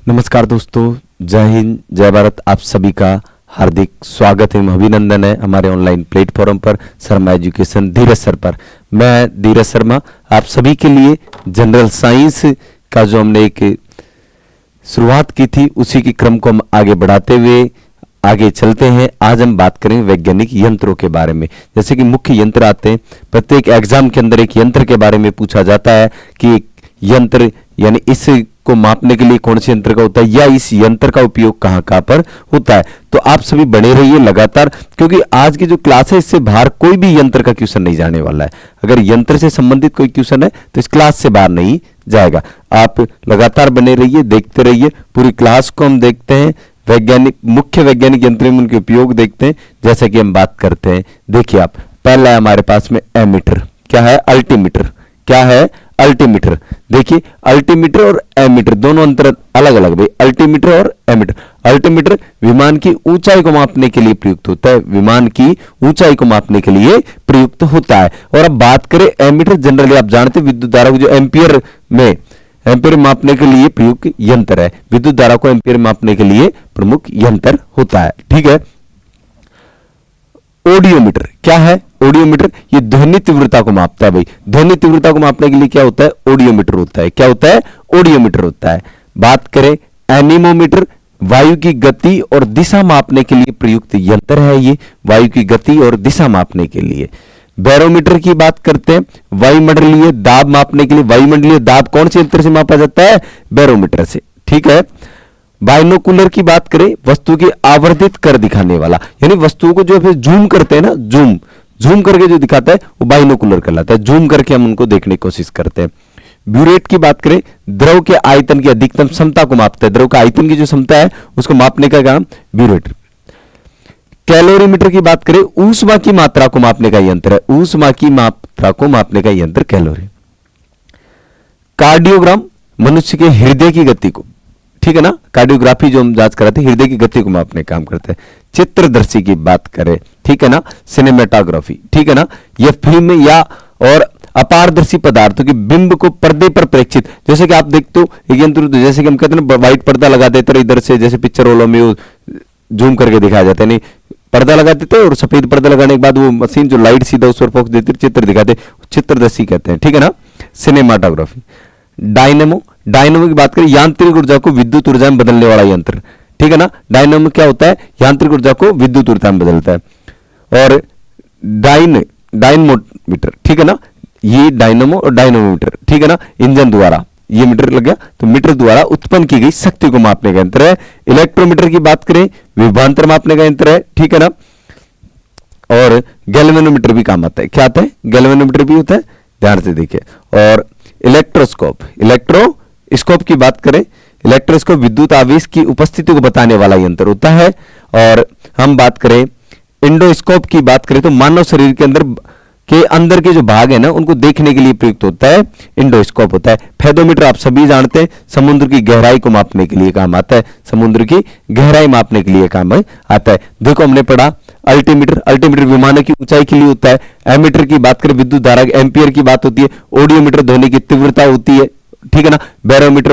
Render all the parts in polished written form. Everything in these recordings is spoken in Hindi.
नमस्कार दोस्तों, जय हिंद, जय भारत। आप सभी का हार्दिक स्वागत है, अभिनंदन है हमारे ऑनलाइन प्लेटफॉर्म पर शर्मा एजुकेशन धीरज सर पर। मैं धीरज शर्मा आप सभी के लिए जनरल साइंस का जो हमने एक शुरुआत की थी उसी के क्रम को हम आगे बढ़ाते हुए आगे चलते हैं। आज हम बात करेंगे वैज्ञानिक यंत्रों के बारे में। जैसे कि मुख्य यंत्र आते हैं, प्रत्येक एग्जाम के अंदर एक यंत्र के बारे में पूछा जाता है कि यंत्र यानी इस को मापने के लिए कौन से यंत्र का होता है या इस यंत्र का उपयोग कहां कहां पर होता है। तो आप सभी बने रहिए लगातार, क्योंकि आज की जो क्लास है इससे बाहर कोई भी यंत्र का क्वेश्चन नहीं जाने वाला है। अगर यंत्र से संबंधित कोई क्वेश्चन है तो इस क्लास से बाहर नहीं जाएगा। आप लगातार बने रहिए, देखते रहिए। पूरी क्लास को हम देखते हैं, मुख्य वैज्ञानिक यंत्र में उनके उपयोग देखते हैं। जैसे कि हम बात करते हैं, देखिए आप, पहला है हमारे पास में एमीटर। क्या है? अल्टीमीटर। क्या है? अल्टीमीटर। देखिए अल्टीमीटर और एमीटर दोनों अंतर अलग अलग भाई, अल्टीमीटर और एमीटर। अल्टीमीटर विमान की ऊंचाई को मापने के लिए प्रयुक्त होता है, विमान की ऊंचाई को मापने के लिए प्रयुक्त होता है। और अब बात करें एमीटर, जनरली आप जानते हैं विद्युत धारा को जो एम्पियर मापने के लिए प्रयुक्त यंत्र है। विद्युत धारा को एम्पियर मापने के लिए प्रमुख यंत्र होता है। ठीक है। ऑडियोमीटर। क्या है? ऑडियोमीटर ये ध्वनि तीव्रता को मापता है भाई। ध्वनि तीव्रता को मापने के लिए क्या होता है? ऑडियोमीटर होता है। क्या होता है? ऑडियोमीटर होता है। बात करें एनीमोमीटर, वायु की गति और दिशा मापने के लिए प्रयुक्त यंत्र है ये, वायु की गति और दिशा मापने के लिए। बैरोमीटर की बात करते हैं, वायुमंडलीय दाब मापने के लिए। वायुमंडलीय दाब कौन से यंत्र से मापा जाता है? बैरोमीटर से। ठीक है। बाइनोकुलर की बात करें, वस्तु की आवर्धित कर दिखाने वाला, यानी वस्तुओं को जो फिर जूम करते हैं ना, जूम करके जो दिखाता है वो बाइनोकुलर कहलाता है। जूम करके हम उनको देखने की कोशिश करते हैं। ब्यूरेट की बात करें, द्रव के आयतन की अधिकतम क्षमता को मापता है। द्रव के आयतन की जो क्षमता है उसको मापने का काम ब्यूरेट। कैलोरीमीटर की बात करें, ऊष्मा की मात्रा को मापने का यंत्र है। ऊष्मा की मात्रा को मापने का यंत्र कैलोरी। कार्डियोग्राम मनुष्य के हृदय की गति को, ठीक है ना, कार्डियोग्राफी जो हम जांच कराते हैं हृदय की गति को मापने काम करते हैं। चित्रदर्शी की बात करें, ठीक है ना, सिनेमेटोग्राफी, ठीक है ना, यह फिल्म या और अपारदर्शी पदार्थों के बिंब को पर्दे पर प्रेक्षित, जैसे कि आप देखते हो एक यंत्र, जैसे कि हम कहते हैं ना व्हाइट पर्दा लगा देते हैं इधर से, जैसे पिक्चर हॉलों में जूम करके दिखाया जाता है, नहीं पर्दा लगा देते हैं और सफेद पर्दा लगाने के बाद वो मशीन जो लाइट सीधा उस पर फोकस देती है, चित्र दिखाते हैं, चित्रदर्शी कहते हैं। ठीक है ना। सिनेमाटोग्राफी। डायनेमो की बात करें, यांत्रिक ऊर्जा को विद्युत ऊर्जा में बदलने वाला यंत्र। ठीक है ना। डायनेमो क्या होता है? यांत्रिक ऊर्जा को विद्युत ऊर्जा में बदलता है। और डायनमोमीटर, ठीक है ना, ये डायनेमो और डायनमोमीटर, ठीक है ना, इंजन द्वारा ये मीटर लग गया, तो मीटर द्वारा उत्पन्न की गई शक्ति को मापने का यंत्र है। इलेक्ट्रोमीटर की बात करें, विभवांतर मापने का यंत्र है। ठीक है ना। और गैल्वेनोमीटर भी काम आता है। क्या आता है? गैल्वेनोमीटर भी होता है, ध्यान से देखिए। और इलेक्ट्रोस्कोप की बात करें, इलेक्ट्रोस्कोप विद्युत आवेश की उपस्थिति को बताने वाला यंत्र होता है। और हम बात करें इंडोस्कोप की बात करें तो मानव शरीर के अंदर के जो भाग है ना उनको देखने के लिए प्रयुक्त होता है, इंडोस्कोप होता है। फेदोमीटर आप सभी जानते हैं, समुद्र की गहराई को मापने के लिए काम आता है, समुद्र की गहराई मापने के लिए काम आता है। देखो हमने पढ़ा अल्टीमीटर विमानों की ऊंचाई के लिए होता है। एमीटर की बात करें विद्युत धारा एम्पियर की बात होती है। ऑडियोमीटर ध्वनि की तीव्रता होती है। ठीक है ना। बैरोमीटर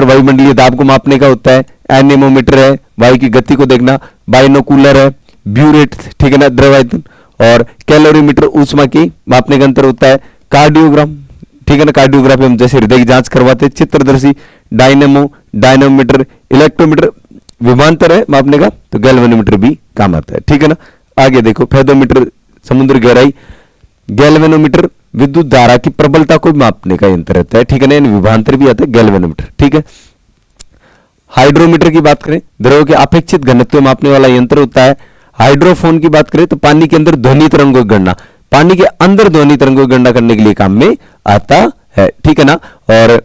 वायुमंडलीय दाब को मापने का होता है। एनेमोमीटर है वायु की गति को देखना। बाइनोकुलर है। ब्यूरेट, ठीक है ना, द्रव आयतन। और कैलोरीमीटर ऊष्मा की मापने का यंत्र होता है। कार्डियोग्राम, ठीक है ना, कार्डियोग्राफी हम जैसे हृदय की जांच करवाते हैं। चित्रदर्शी, डायनेमोमीटर, इलेक्ट्रोमीटर विभवांतर है मापने का, तो गैल्वेनोमीटर भी काम आता है। ठीक है ना। आगे देखो, फेदोमीटर समुद्र गहराई, गैल्वेनोमीटर विद्युत धारा की प्रबलता को मापने का यंत्र रहता है। ठीक है ना, विभवांतर भी आता है गैल्वेनोमीटर। ठीक है। हाइड्रोमीटर की बात करें, द्रव के अपेक्षित घनत्व मापने वाला यंत्र होता है। हाइड्रोफोन की बात करें तो पानी के अंदर ध्वनि तरंगों की गणना, पानी के अंदर ध्वनि तरंगों की गणना करने के लिए काम में आता है। ठीक है ना। और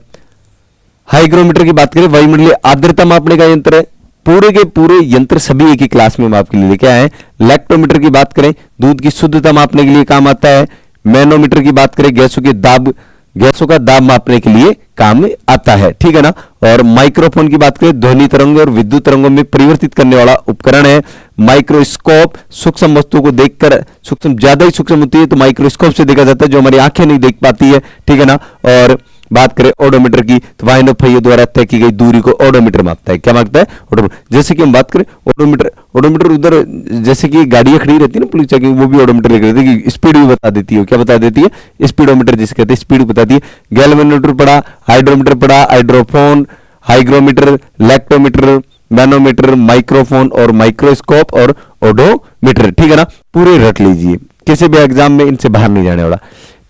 हाइग्रोमीटर की बात करें, वायुमंडलीय आर्द्रता मापने का यंत्र है। पूरे के पूरे यंत्र सभी एक ही क्लास में माप के लिए लेके आए हैं। लैक्टोमीटर की बात करें, दूध की शुद्धता मापने के लिए काम आता है। मैनोमीटर की बात करें, गैसों का दाब मापने के लिए काम में आता है। ठीक है ना। और माइक्रोफोन की बात करें, ध्वनि तरंगों और विद्युत तरंगों में परिवर्तित करने वाला उपकरण है। माइक्रोस्कोप, सूक्ष्म वस्तुओं को देखकर, ज्यादा ही सूक्ष्म होती है तो माइक्रोस्कोप से देखा जाता है, जो हमारी आंखें नहीं देख पाती है। ठीक है ना। और बात करें ओडोमीटर की, तो वाहनों पहियों द्वारा तय की गई दूरी को ओडोमीटर मापता है। क्या मापता है? ओडोमीटर। जैसे कि हम बात करें ओडोमीटर, ओडोमीटर उधर जैसे कि गाड़ियां खड़ी रहती है ना पुलिस चेकिंग, वो भी ओडोमीटर लेकर रहती है कि स्पीड भी बता देती है। क्या बता देती है? स्पीडोमीटर जिसे कहते हैं, स्पीड बताती है। गैल्वेनोमीटर पढ़ा, हाइड्रोमीटर पढ़ा, hydrophone, hygrometer, lactometer, manometer, microphone और माइक्रोस्कोप और ओडोमीटर। ठीक है ना, पूरे रट लीजिए, किसी भी एग्जाम में इनसे बाहर नहीं जाने वाला।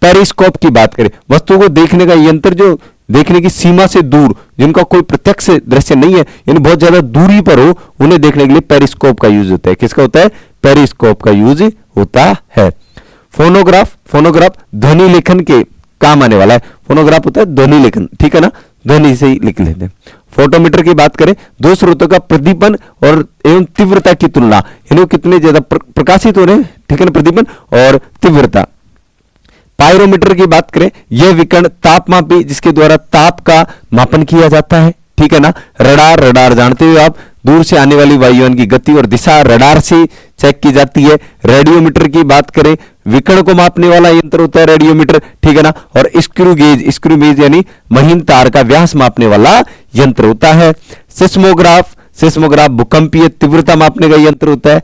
पेरिस्कोप की बात करें, वस्तु को देखने का यंत्र जो देखने की सीमा से दूर, जिनका कोई प्रत्यक्ष दृश्य नहीं है, यानी बहुत ज्यादा दूरी पर हो, उन्हें देखने के लिए पेरिस्कोप का यूज होता है। किसका होता है? पेरिस्कोप का यूज होता है। फोनोग्राफ, फोनोग्राफ ध्वनि लेखन के काम आने वाला है। फोनोग्राफ होता है ध्वनि लेखन, ठीक है ना, ध्वनि से ही लिख लेते हैं। फोटोमीटर की बात करें, दो स्रोतों का प्रदीपन और एवं तीव्रता की तुलना, यानी वो कितने ज्यादा प्रकाशित हो रहे हैं, ठीक है ना, प्रदीपन और तीव्रता। पायरोमीटर की बात करें, यह विकर्ण तापमापी जिसके द्वारा ताप का मापन किया जाता है, ठीक है ना। रडार, रडार जानते हो आप, दूर से आने वाली वायुयान की गति और दिशा रडार से चेक की जाती है। रेडियोमीटर की बात करें, विकर्ण को मापने वाला यंत्र होता है रेडियोमीटर, ठीक है ना। और स्क्रू गेज, स्क्रू गेज यानी महीन तार का व्यास मापने वाला यंत्र होता है। सिस्मोग्राफ, सिस्मोग्राफ भूकंपीय तीव्रता मापने का यंत्र होता है,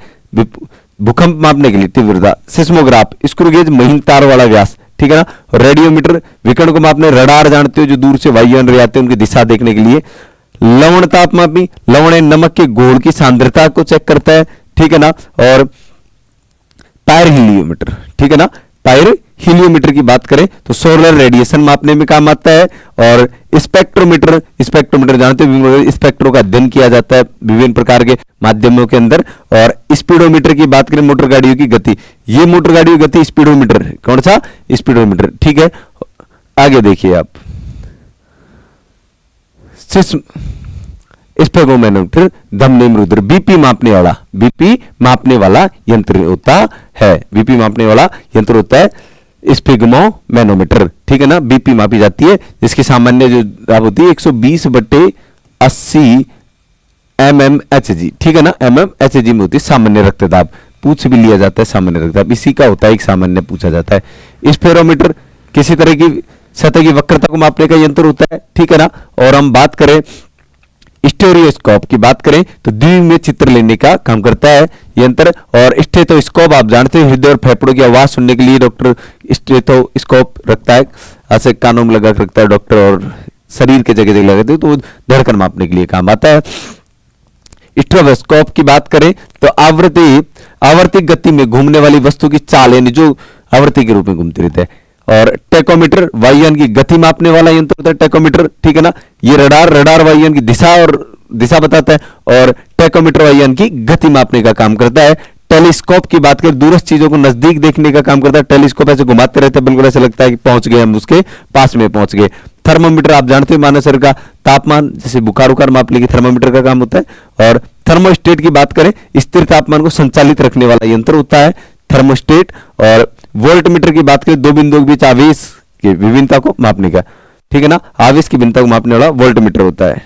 भूकंप मापने के लिए तीव्रता। सिस्मोग्राफ, स्क्रू गेज महीन तार वाला व्यास, ठीक है ना। रेडियोमीटर विकर्ण को मापने, रडार जानते हो जो दूर से वायुयान रहे आते हैं उनकी दिशा देखने के लिए। लवण तापमापी, लवण नमक के घोल की सांद्रता को चेक करता है, ठीक है ना। और पायरहिलियोमीटर, ठीक है ना, पायरहिलियोमीटर की बात करें तो सोलर रेडिएशन मापने में काम आता है। और स्पेक्ट्रोमीटर, स्पेक्ट्रोमीटर जानते हो स्पेक्ट्रो का अध्ययन किया जाता है विभिन्न प्रकार के माध्यमों के अंदर। और स्पीडोमीटर की बात करें, मोटर गाड़ियों की गति, ये मोटर गाड़ियों की गति स्पीडोमीटर, कौन सा? स्पीडोमीटर, ठीक है। आगे देखिए आप, स्पेगोमेनोमीटर धमनी रुद्र, बीपी मापने वाला, बीपी मापने वाला यंत्र होता है, बीपी मापने वाला यंत्र होता है स्पेगोमेनोमीटर, ठीक है ना। बीपी मापी जाती है, जिसकी सामान्य जो दाब होती है 120/80 mmHg, ठीक है ना, mmHg में होती है सामान्य रक्तदाब। पूछ भी लिया जाता है सामान्य रक्तदाब, इसी का होता है एक सामान्य पूछा जाता है। स्पेरोमीटर किसी तरह की सतह की वक्रता को मापने का यंत्र होता है, ठीक है ना। और हम बात करें स्टेरियोस्कोप की बात करें तो द्विमीय चित्र लेने का काम करता है यंत्र। और स्टेथोस्कोप आप जानते हैं, हृदय और फेफड़ों की आवाज सुनने के लिए डॉक्टर स्टेथोस्कोप रखता है, ऐसे कानों में लगा रखता है डॉक्टर, और शरीर के जगह जगह लगाते हैं तो धड़कन मापने के लिए काम आता है। स्ट्रोबोस्कोप की बात करें तो आवर्ती गति में घूमने वाली वस्तु की चाल, यानी जो आवर्ती के रूप में घूमती रहती है। और टेकोमीटर वायुयान की गति मापने वाला यंत्र होता है टेकोमीटर, ठीक है ना। ये रडार, रडार वायुयान की दिशा और दिशा बताता है, और टेकोमीटर वायुयान की गति मापने का काम करता है। टेलीस्कोप की बात करें, दूरस्थ चीजों को नजदीक देखने का काम करता है। टेलीस्कोप ऐसे घुमाते रहते हैं, बिल्कुल ऐसा लगता है कि पहुंच गए, हम उसके पास में पहुंच गए। थर्मोमीटर आप जानते हैं, मानव शरीर का तापमान जैसे बुखार उखार मापने की थर्मोमीटर का काम होता है। और थर्मोस्टेट की बात करें, स्थिर तापमान को संचालित रखने वाला यंत्र होता है थर्मोस्टेट। और वोल्टमीटर की बात करें, दो बिंदुओं के बीच आवेश की विभिन्नता को मापने का, ठीक है ना, आवेश की भिन्नता को मापने वाला वोल्टमीटर होता है।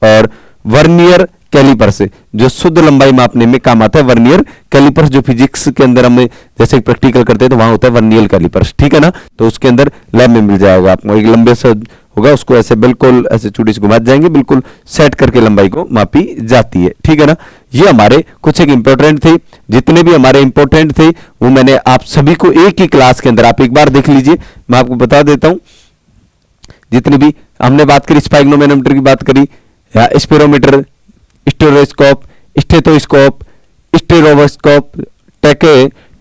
और वर्नियर कैलिपर से जो शुद्ध लंबाई मापने में काम आता है, वर्नियर कैलिपर्स जो फिजिक्स के अंदर हम जैसे प्रैक्टिकल करते हैं तो वहां होता है वर्नियर कैलिपर्स, ठीक है ना। तो उसके अंदर लैब में मिल जाएगा आपको, एक लंबे से होगा, उसको ऐसे बिल्कुल ऐसे चूड़ी से घुमा जाएंगे, बिल्कुल सेट करके लंबाई को मापी जाती है, ठीक है ना। ये हमारे कुछ एक इंपॉर्टेंट थे, जितने भी हमारे इंपॉर्टेंट थे वो मैंने आप सभी को एक ही क्लास के अंदर, आप एक बार देख लीजिए, मैं आपको बता देता हूं। जितने भी हमने बात करी, स्पाइग्नोमेनोमीटर की बात करी, या स्पेरोमीटर, स्टेरोस्कोप, स्टेथोस्कोप, स्टेरोस्कोप,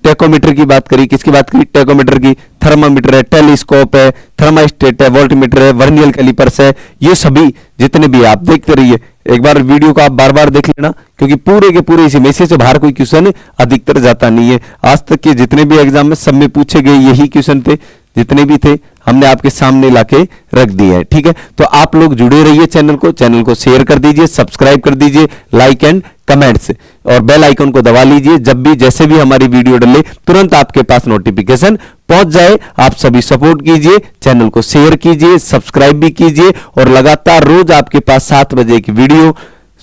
टेकोमीटर की बात करी, किसकी बात करी? टेकोमीटर की। थर्मामीटर है, टेलीस्कोप है, थर्मास्टेट है, वोल्टमीटर है, वर्नियर कैलिपर्स है, ये सभी जितने भी आप देखते रहिए, एक बार वीडियो को आप बार बार देख लेना, क्योंकि पूरे के पूरे इसी में से बाहर कोई क्वेश्चन अधिकतर जाता नहीं है। आज तक के जितने भी एग्जाम में सब में पूछे गए यही क्वेश्चन थे, जितने भी थे हमने आपके सामने लाके रख दिए हैं, ठीक है। तो आप लोग जुड़े रहिए चैनल को शेयर कर दीजिए, सब्सक्राइब कर दीजिए, लाइक एंड कमेंट्स और बेल आइकन को दबा लीजिए, जब भी जैसे भी हमारी वीडियो डले तुरंत आपके पास नोटिफिकेशन पहुंच जाए। आप सभी सपोर्ट कीजिए, चैनल को शेयर कीजिए, सब्सक्राइब भी कीजिए, और लगातार रोज आपके पास 7 बजे की वीडियो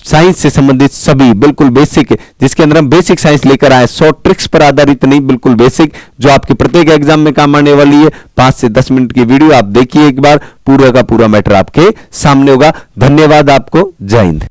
साइंस से संबंधित सभी बिल्कुल बेसिक, जिसके अंदर हम बेसिक साइंस लेकर आए, 100 ट्रिक्स पर आधारित नहीं, बिल्कुल बेसिक, जो आपके प्रत्येक एग्जाम में काम आने वाली है। 5 से 10 मिनट की वीडियो आप देखिए, एक बार पूरा का पूरा मैटर आपके सामने होगा। धन्यवाद आपको, जय हिंद।